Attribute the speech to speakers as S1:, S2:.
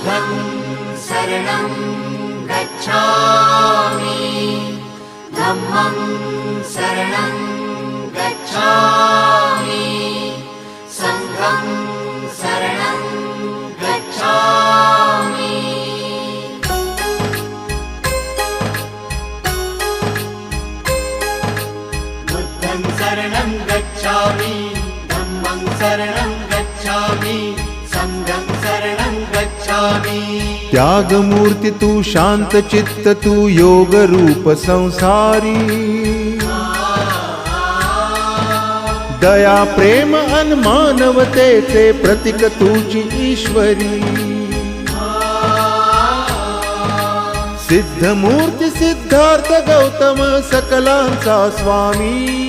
S1: बुद्धं शरणं गच्छामि धम्मं शरणं गच्छामि संघं शरणं गच्छामि बुद्धं शरणं गच्छामि धम्मं शरणं गच्छामि संघं शरणं गच्छामि।
S2: त्यागमूर्ती तू शांत चित्त तू योग रूप संसारी दया प्रेम अन मानवतेचे प्रतीक तुझी ईश्वरी सिद्धमूर्ती सिद्धार्थ गौतम सकलांचा स्वामी